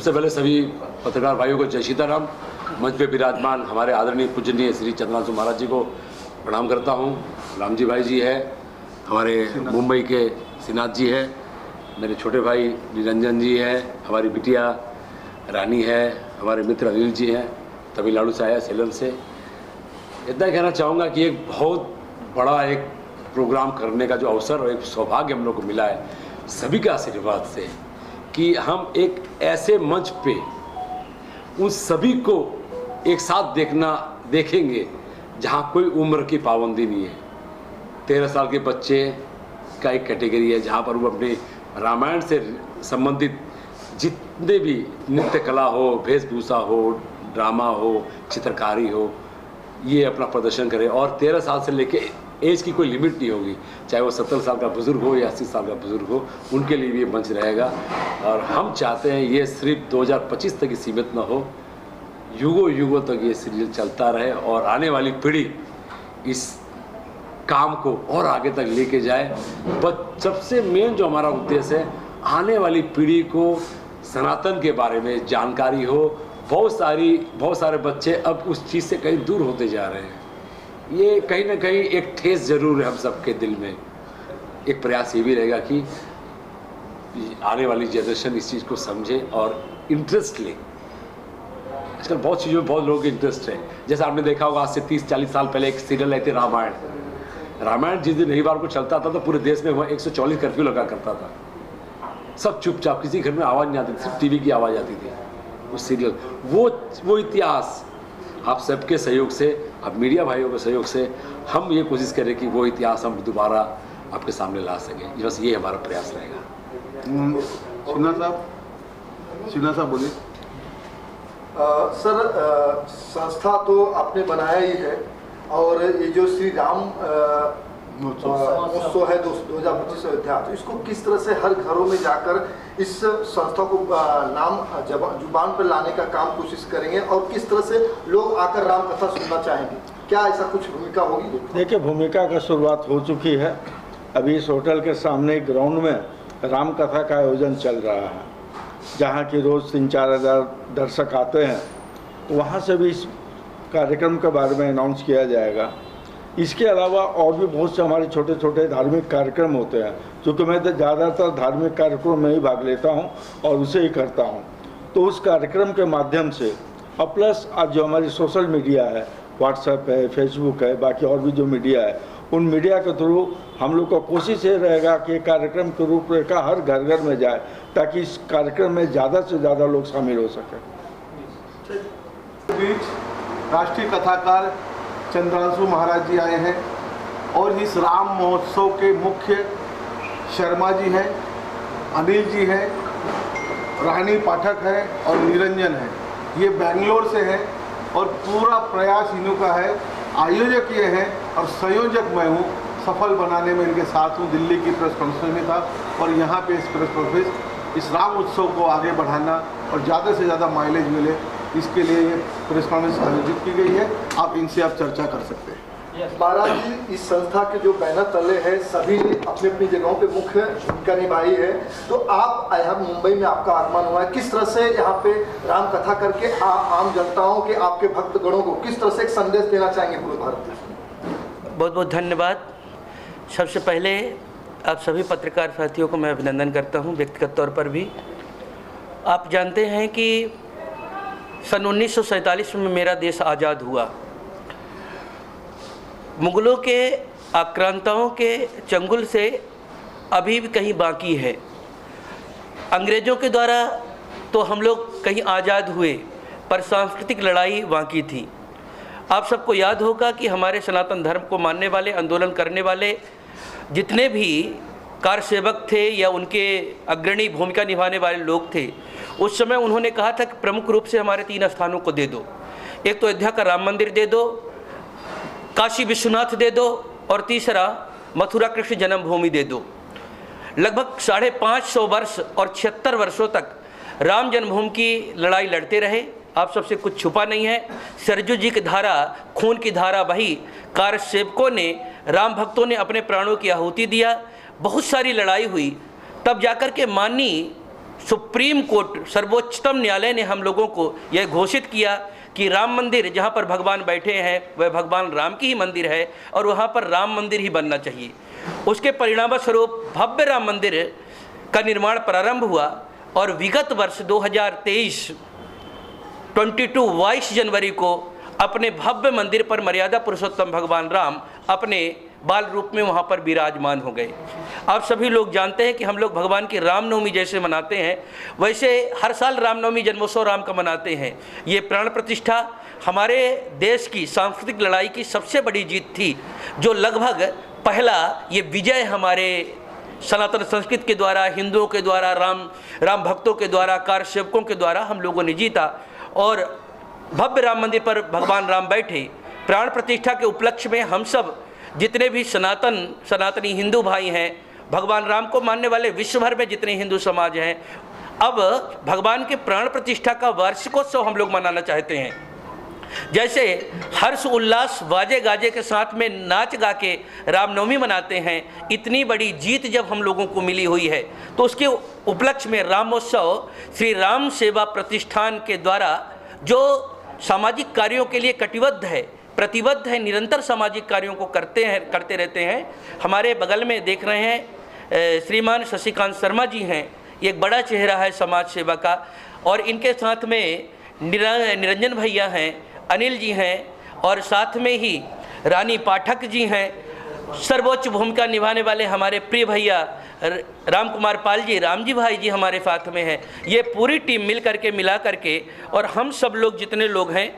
सबसे पहले सभी पत्रकार भाइयों को जय सीताराम। मंच पे विराजमान हमारे आदरणीय पूजनीय श्री चंद्रांशु महाराज जी को प्रणाम करता हूँ। राम जी भाई जी है, हमारे मुंबई के श्रीनाथ जी है, मेरे छोटे भाई निरंजन जी है, हमारी बिटिया रानी है, हमारे मित्र अनिल जी हैं, तमिलनाडु से आया सेलम से। इतना कहना चाहूँगा कि एक बहुत बड़ा एक प्रोग्राम करने का जो अवसर और एक सौभाग्य हम लोग को मिला है सभी के आशीर्वाद से, कि हम एक ऐसे मंच पे उन सभी को एक साथ देखेंगे जहाँ कोई उम्र की पाबंदी नहीं है। 13 साल के बच्चे का एक कैटेगरी है जहाँ पर वो अपने रामायण से संबंधित जितने भी नृत्य कला हो, वेशभूषा हो, ड्रामा हो, चित्रकारी हो, ये अपना प्रदर्शन करें। और 13 साल से लेके एज की कोई लिमिट नहीं होगी, चाहे वो 70 साल का बुज़ुर्ग हो या 80 साल का बुज़ुर्ग हो, उनके लिए भी ये मंच रहेगा। और हम चाहते हैं ये सिर्फ 2025 तक ही सीमित ना हो, युगों युगों तक ये सीरियल चलता रहे और आने वाली पीढ़ी इस काम को और आगे तक लेके जाए। बस सबसे मेन जो हमारा उद्देश्य है, आने वाली पीढ़ी को सनातन के बारे में जानकारी हो। बहुत सारे बच्चे अब उस चीज़ से कहीं दूर होते जा रहे हैं। ये कहीं ना कहीं एक ठेस जरूर है हम सबके दिल में। एक प्रयास ये भी रहेगा कि आने वाली जनरेशन इस चीज़ को समझे और इंटरेस्ट ले। आजकल बहुत चीज़ों में बहुत लोगों को इंटरेस्ट है। जैसे आपने देखा होगा, आज से 30-40 साल पहले एक सीरियल आई थी रामायण जिस दिन रविवार को चलता था तो पूरे देश में वह 140 कर्फ्यू लगा करता था। सब चुपचाप, किसी घर में आवाज़ नहीं आती थी, सिर्फ टीवी की आवाज़ आती थी। वो सीरियल, वो इतिहास आप सबके सहयोग से, आप मीडिया भाइयों के सहयोग से हम ये कोशिश करें कि वो इतिहास हम दोबारा आपके सामने ला सकें। बस ये हमारा प्रयास रहेगा। सिन्हा साहब बोलिए। सर, संस्था तो आपने बनाया ही है और ये जो श्री राम महोत्सव है 2025 अयोध्या, तो इसको किस तरह से हर घरों में जाकर इस संस्था को नाम जुबान पर लाने का काम कोशिश करेंगे और किस तरह से लोग आकर राम कथा सुनना चाहेंगे? क्या ऐसा कुछ भूमिका होगी? देखिए, भूमिका का शुरुआत हो चुकी है। अभी इस होटल के सामने ग्राउंड में राम कथा का आयोजन चल रहा है, जहाँ की रोज़ 3-4 हज़ार दर्शक आते हैं। वहाँ से भी इस कार्यक्रम के बारे में अनाउंस किया जाएगा। इसके अलावा और भी बहुत से हमारे छोटे छोटे धार्मिक कार्यक्रम होते हैं, क्योंकि मैं तो ज़्यादातर धार्मिक कार्यक्रम में ही भाग लेता हूं और उसे ही करता हूं। तो उस कार्यक्रम के माध्यम से और प्लस आज जो हमारी सोशल मीडिया है, व्हाट्सएप है, फेसबुक है, बाकी और भी जो मीडिया है, उन मीडिया के थ्रू हम लोग का कोशिश ये रहेगा कि कार्यक्रम की रूपरेखा हर घर घर में जाए, ताकि इस कार्यक्रम में ज़्यादा से ज़्यादा लोग शामिल हो सकें। बीच राष्ट्रीय कथाकार चंद्रांशु महाराज जी आए हैं और इस राम महोत्सव के मुख्य शर्मा जी हैं, अनिल जी हैं, रानी पाठक है और निरंजन है। ये बेंगलोर से हैं और पूरा प्रयास इन्हों का है। आयोजक ये हैं और संयोजक मैं हूँ। सफल बनाने में इनके साथ हूँ। दिल्ली की प्रेस कॉन्फ्रेंस में था और यहाँ पे इस प्रेस कॉन्फ्रेंस इस राम उत्सव को आगे बढ़ाना और ज़्यादा से ज़्यादा माइलेज मिले, इसके लिए ये प्रेस कॉन्फ्रेंस आयोजित की गई है। आप इनसे आप चर्चा कर सकते हैं। महाराज जी, इस संस्था के जो बैनर तले हैं सभी ने अपनी अपनी जगहों पे मुख्य भूमिका निभाई है। तो आप यहाँ मुंबई में आपका आगमन हुआ है, किस तरह से यहाँ पे राम कथा करके आम जनताओं के, आपके भक्तगणों को किस तरह से एक संदेश देना चाहेंगे पूरे भारत देश? बहुत बहुत धन्यवाद। सबसे पहले आप सभी पत्रकार साथियों को मैं अभिनंदन करता हूँ व्यक्तिगत तौर पर भी। आप जानते हैं कि सन 1947 में मेरा देश आज़ाद हुआ। मुगलों के आक्रांताओं के चंगुल से अभी भी कहीं बाकी है। अंग्रेज़ों के द्वारा तो हम लोग कहीं आज़ाद हुए, पर सांस्कृतिक लड़ाई बाकी थी। आप सबको याद होगा कि हमारे सनातन धर्म को मानने वाले, आंदोलन करने वाले जितने भी कारसेवक थे या उनके अग्रणी भूमिका निभाने वाले लोग थे, उस समय उन्होंने कहा था कि प्रमुख रूप से हमारे 3 स्थानों को दे दो। एक तो अयोध्या का राम मंदिर दे दो, काशी विश्वनाथ दे दो और तीसरा मथुरा कृष्ण जन्मभूमि दे दो। लगभग 550 वर्ष और 76 वर्षों तक राम जन्मभूमि की लड़ाई लड़ते रहे। आप सबसे कुछ छुपा नहीं है। सरजू जी की धारा, खून की धारा बही। कारसेवकों ने, राम भक्तों ने अपने प्राणों की आहुति दिया। बहुत सारी लड़ाई हुई, तब जाकर के माननीय सुप्रीम कोर्ट सर्वोच्चतम न्यायालय ने हम लोगों को यह घोषित किया कि राम मंदिर जहाँ पर भगवान बैठे हैं वह भगवान राम की ही मंदिर है और वहाँ पर राम मंदिर ही बनना चाहिए। उसके परिणामस्वरूप भव्य राम मंदिर का निर्माण प्रारंभ हुआ और विगत वर्ष 2023 22 जनवरी को अपने भव्य मंदिर पर मर्यादा पुरुषोत्तम भगवान राम अपने बाल रूप में वहाँ पर विराजमान हो गए। आप सभी लोग जानते हैं कि हम लोग भगवान की रामनवमी जैसे मनाते हैं वैसे हर साल रामनवमी जन्मोत्सव राम का मनाते हैं। ये प्राण प्रतिष्ठा हमारे देश की सांस्कृतिक लड़ाई की सबसे बड़ी जीत थी, जो लगभग पहला ये विजय हमारे सनातन संस्कृति के द्वारा, हिंदुओं के द्वारा, राम भक्तों के द्वारा, कार सेवकों के द्वारा हम लोगों ने जीता और भव्य राम मंदिर पर भगवान राम बैठे। प्राण प्रतिष्ठा के उपलक्ष्य में हम सब जितने भी सनातनी हिंदू भाई हैं, भगवान राम को मानने वाले विश्व भर में जितने हिंदू समाज हैं, अब भगवान के प्राण प्रतिष्ठा का वार्षिकोत्सव हम लोग मनाना चाहते हैं। जैसे हर्ष उल्लास वाजे गाजे के साथ में नाच गा के रामनवमी मनाते हैं, इतनी बड़ी जीत जब हम लोगों को मिली हुई है तो उसके उपलक्ष्य में रामोत्सव श्री राम सेवा प्रतिष्ठान के द्वारा जो सामाजिक कार्यों के लिए कटिबद्ध है, प्रतिबद्ध है, निरंतर सामाजिक कार्यों को करते रहते हैं। हमारे बगल में देख रहे हैं श्रीमान शशिकांत शर्मा जी हैं, एक बड़ा चेहरा है समाज सेवा का, और इनके साथ में निरंजन भैया हैं, अनिल जी हैं और साथ में ही रानी पाठक जी हैं। सर्वोच्च भूमिका निभाने वाले हमारे प्रिय भैया राम कुमार पाल जी, राम जी भाई जी हमारे साथ में हैं। ये पूरी टीम मिला करके और हम सब लोग जितने लोग हैं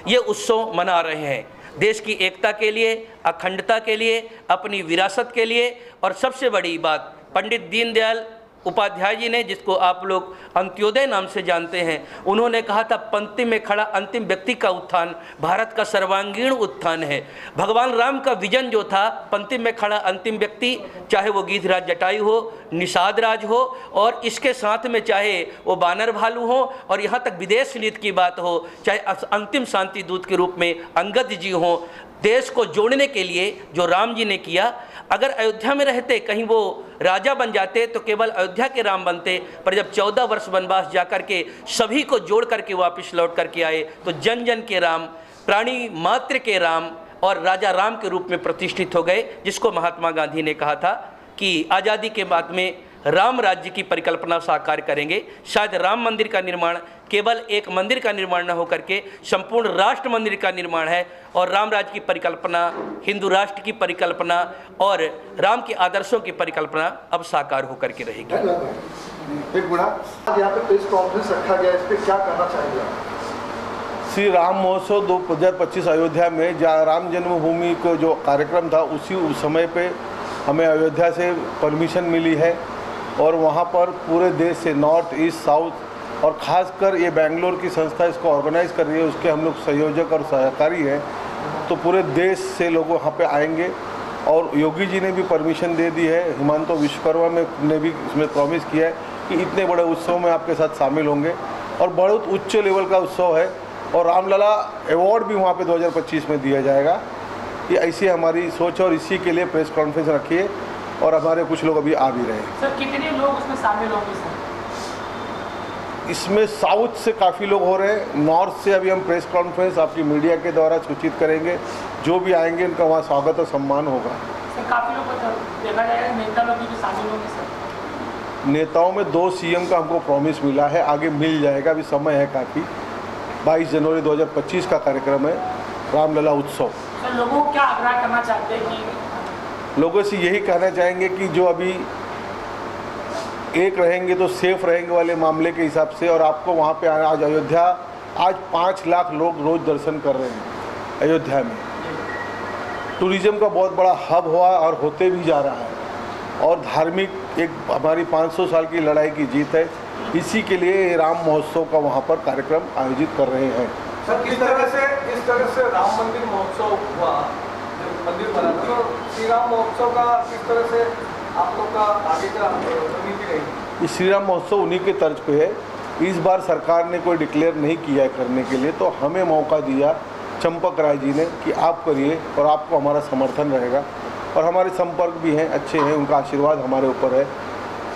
ये उत्सव मना रहे हैं देश की एकता के लिए, अखंडता के लिए, अपनी विरासत के लिए। और सबसे बड़ी बात पंडित दीनदयाल उपाध्याय जी ने, जिसको आप लोग अंत्योदय नाम से जानते हैं, उन्होंने कहा था पंक्ति में खड़ा अंतिम व्यक्ति का उत्थान भारत का सर्वांगीण उत्थान है। भगवान राम का विजन जो था पंक्ति में खड़ा अंतिम व्यक्ति, चाहे वो गिद्धराज जटायु हो, निषाद राज हो और इसके साथ में चाहे वो बानर भालू हो और यहाँ तक विदेश नीति की बात हो, चाहे अंतिम शांति दूत के रूप में अंगद जी हो, देश को जोड़ने के लिए जो राम जी ने किया। अगर अयोध्या में रहते कहीं वो राजा बन जाते तो केवल अयोध्या के राम बनते, पर जब 14 वर्ष वनवास जाकर के सभी को जोड़ करके वापस लौट करके आए तो जन जन के राम, प्राणी मात्र के राम और राजा राम के रूप में प्रतिष्ठित हो गए, जिसको महात्मा गांधी ने कहा था कि आज़ादी के बाद में राम राज्य की परिकल्पना साकार करेंगे। शायद राम मंदिर का निर्माण केवल एक मंदिर का निर्माण न होकर के संपूर्ण राष्ट्र मंदिर का निर्माण है और राम राज्य की परिकल्पना, हिंदू राष्ट्र की परिकल्पना और राम के आदर्शों की परिकल्पना अब साकार होकर के रहेगी। एक बड़ा यहाँ पे प्रेस कॉन्फ्रेंस रखा गया, इस पर क्या कहना चाहेंगे आप? श्री राम महोत्सव 2025 अयोध्या में जहाँ राम जन्मभूमि को जो कार्यक्रम था उसी समय पे हमें अयोध्या से परमिशन मिली है और वहाँ पर पूरे देश से नॉर्थ, ईस्ट, साउथ और ख़ासकर ये बेंगलोर की संस्था इसको ऑर्गेनाइज कर रही है, उसके हम लोग संयोजक और सहकारी हैं। तो पूरे देश से लोग वहाँ पे आएंगे और योगी जी ने भी परमिशन दे दी है, हिमांशु विश्वकर्मा ने भी इसमें प्रॉमिस किया है कि इतने बड़े उत्सव में आपके साथ शामिल होंगे और बहुत उच्च लेवल का उत्सव है और रामलला अवार्ड भी वहाँ पे 2025 में दिया जाएगा। ये ऐसी हमारी सोच और इसी के लिए प्रेस कॉन्फ्रेंस रखी है और हमारे कुछ लोग अभी आ भी रहे हैं। सर कितने लोग उसमें शामिल होंगे सर? इसमें साउथ से काफ़ी लोग हो रहे हैं, नॉर्थ से अभी हम प्रेस कॉन्फ्रेंस आपकी मीडिया के द्वारा सूचित करेंगे, जो भी आएंगे उनका वहाँ स्वागत और सम्मान होगा। सर काफ़ी लोग देखा जाएगा नेता लोग भी शामिल होंगे सर? नेताओं में 2 CM का हमको प्रॉमिस मिला है, आगे मिल जाएगा, अभी समय है काफ़ी। 22 जनवरी 2025 का कार्यक्रम है रामलला उत्सव। सर लोगों को क्या आग्रह करना चाहते हैं कि? लोगों से यही कहना चाहेंगे कि जो अभी एक रहेंगे तो सेफ रहेंगे वाले मामले के हिसाब से, और आपको वहाँ पे आना, आज अयोध्या आज 5 लाख लोग रोज़ दर्शन कर रहे हैं अयोध्या में। टूरिज़्म का बहुत बड़ा हब हुआ और होते भी जा रहा है और धार्मिक एक हमारी 500 साल की लड़ाई की जीत है। इसी के लिए राम महोत्सव का वहाँ पर कार्यक्रम आयोजित कर रहे हैं। सर जिस तरह से राम मंदिर महोत्सव हुआ, मंदिर बना, तो श्री राम महोत्सव का किस तरह से आप लोग का आगे का रणनीति रहेगी? इस श्री राम महोत्सव उन्हीं के तर्ज पे है। इस बार सरकार ने कोई डिक्लेयर नहीं किया है करने के लिए, तो हमें मौका दिया चंपक राय जी ने कि आप करिए और आपको हमारा समर्थन रहेगा और हमारे संपर्क भी हैं, अच्छे हैं, उनका आशीर्वाद हमारे ऊपर है।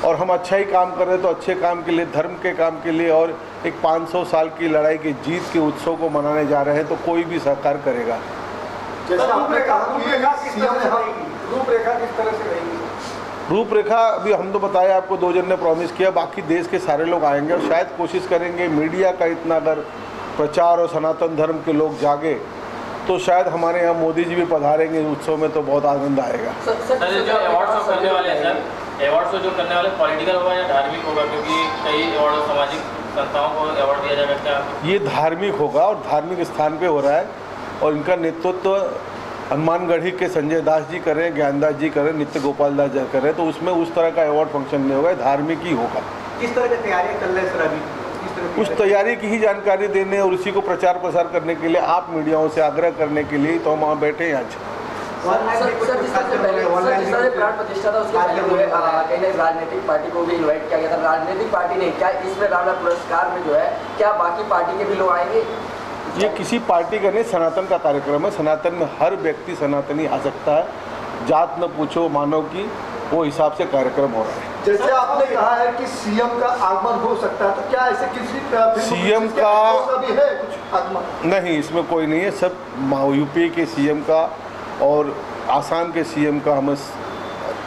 और हम अच्छा ही काम कर रहे हैं तो अच्छे काम के लिए, धर्म के काम के लिए और एक 500 साल की लड़ाई की जीत के उत्सव को मनाने जा रहे हैं तो कोई भी सहकार करेगा। जैसे आपने कहा कि सीएम ने रूपरेखा किस तरह से रहेगी? रूपरेखा अभी हम तो बताया आपको, 2 जन ने प्रॉमिस किया, बाकी देश के सारे लोग आएंगे और शायद कोशिश करेंगे मीडिया का इतना अगर प्रचार और सनातन धर्म के लोग जागे तो शायद हमारे यहाँ मोदी जी भी पधारेंगे उत्सव में तो बहुत आनंद आएगा। सर जो अवार्ड शो करने वाले हैं सर, अवार्ड शो जो करने वाले पॉलिटिकल होगा या धार्मिक होगा, क्योंकि कई अवार्ड सामाजिक संस्थाओं को अवार्ड दिया जाएगा, क्या ये धार्मिक होगा और धार्मिक स्थान पे हो रहा है और इनका नेतृत्व हनुमानगढ़ी के संजय दास जी कर रहे हैं, ज्ञानदास जी कर रहे हैं, नित्य गोपाल दास जी कर रहे हैं, तो उसमें उस तरह का अवार्ड फंक्शन नहीं होगा, धार्मिक ही होगा। किस तरह की तैयारियां कर रहे हैं सर अभी? उस तैयारी की ही जानकारी देने और उसी को प्रचार प्रसार करने के लिए आप मीडियाओं से आग्रह करने के लिए तो हम वहाँ बैठे हैं आज। प्राण प्रतिष्ठा था उसके पहले हुए कहीं राजनीतिक पार्टी को भी इनवाइट किया गया था, राजनीतिक पार्टी ने क्या इसमें रामलला पुरस्कार में जो है क्या बाकी पार्टी के भी लोग आएंगे? ये किसी पार्टी का नहीं, सनातन का कार्यक्रम है। सनातन में हर व्यक्ति सनातनी आ सकता है, जात न पूछो मानव की, वो हिसाब से कार्यक्रम हो रहा है। जैसे आपने कहा है कि सीएम का आगमन हो सकता है, तो क्या ऐसे किसी सीएम का भी है कुछ आगमन? नहीं, इसमें कोई नहीं है, सब यूपी के सीएम का और आसाम के सीएम का हमें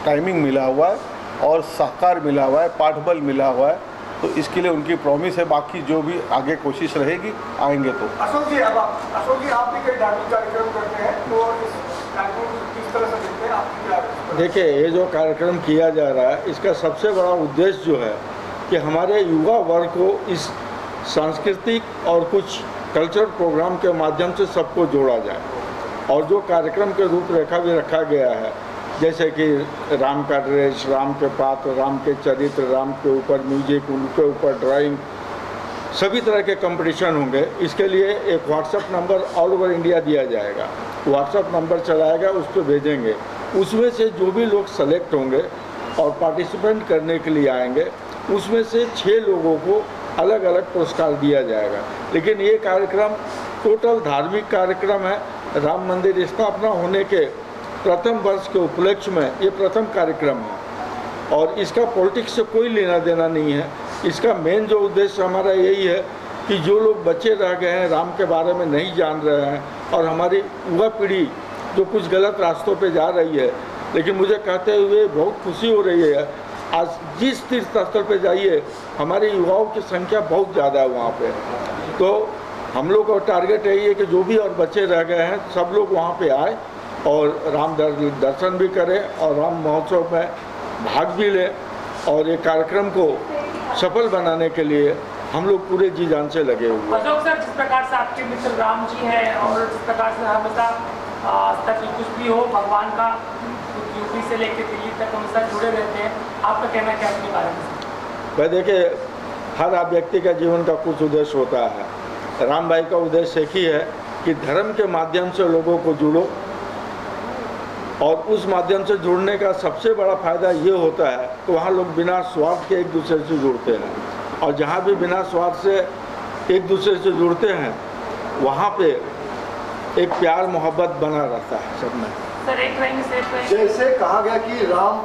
टाइमिंग मिला हुआ है और सहकार मिला हुआ है, पाठबल मिला हुआ है, तो इसके लिए उनकी प्रॉमिस है। बाकी जो भी आगे कोशिश रहेगी आएंगे तो। अशोक जी आप भी कई धार्मिक कार्यक्रम करते हैं, तो इस कार्यक्रम को किस तरह से देखते हैं? आपकी क्या? देखिए, ये जो कार्यक्रम किया जा रहा है इसका सबसे बड़ा उद्देश्य जो है कि हमारे युवा वर्ग को इस सांस्कृतिक और कुछ कल्चरल प्रोग्राम के माध्यम से सबको जोड़ा जाए और जो कार्यक्रम के रूपरेखा भी रखा गया है, जैसे कि राम का ड्रेस, राम के पात्र, राम के चरित्र, राम के ऊपर म्यूजिक, उनके ऊपर ड्राइंग, सभी तरह के कंपटीशन होंगे। इसके लिए एक WhatsApp number all over India दिया जाएगा, व्हाट्सएप नंबर चलाएगा, उस पर भेजेंगे। उसमें से जो भी लोग सेलेक्ट होंगे और पार्टिसिपेंट करने के लिए आएंगे, उसमें से 6 लोगों को अलग अलग पुरस्कार दिया जाएगा। लेकिन ये कार्यक्रम टोटल धार्मिक कार्यक्रम है। राम मंदिर स्थापना होने के प्रथम वर्ष के उपलक्ष्य में ये प्रथम कार्यक्रम है और इसका पॉलिटिक्स से कोई लेना देना नहीं है। इसका मेन जो उद्देश्य हमारा यही है कि जो लोग बच्चे रह गए हैं, राम के बारे में नहीं जान रहे हैं और हमारी युवा पीढ़ी जो कुछ गलत रास्तों पे जा रही है, लेकिन मुझे कहते हुए बहुत खुशी हो रही है। आज जिस तीर्थ स्थल पे जाइए हमारे युवाओं की संख्या बहुत ज़्यादा है वहाँ पे, तो हम लोग का टारगेट यही है कि जो भी और बच्चे रह गए हैं सब लोग वहाँ पे आए और राम दर्शन भी करें और राम महोत्सव में भाग भी लें और ये कार्यक्रम को सफल बनाने के लिए हम लोग पूरे जी जान से लगे हुए हैं। अशोक सर, जिस प्रकार से आपके मित्र राम जी हैं और जिस प्रकार से हमेशा तक कुछ भी हो भगवान का यूपी से लेकर दिल्ली तक हमेशा जुड़े रहते हैं, आपका कहना क्या इसके बारे में? भाई देखिए, हर व्यक्ति का जीवन का कुछ उद्देश्य होता है। राम भाई का उद्देश्य एक ही है कि धर्म के माध्यम से लोगों को जुड़ो और उस माध्यम से जुड़ने का सबसे बड़ा फायदा ये होता है कि वहाँ लोग बिना स्वार्थ के एक दूसरे से जुड़ते हैं और जहाँ भी बिना स्वार्थ से एक दूसरे से जुड़ते हैं वहाँ पे एक प्यार मोहब्बत बना रहता है सब में। सर, एक जैसे कहा गया कि राम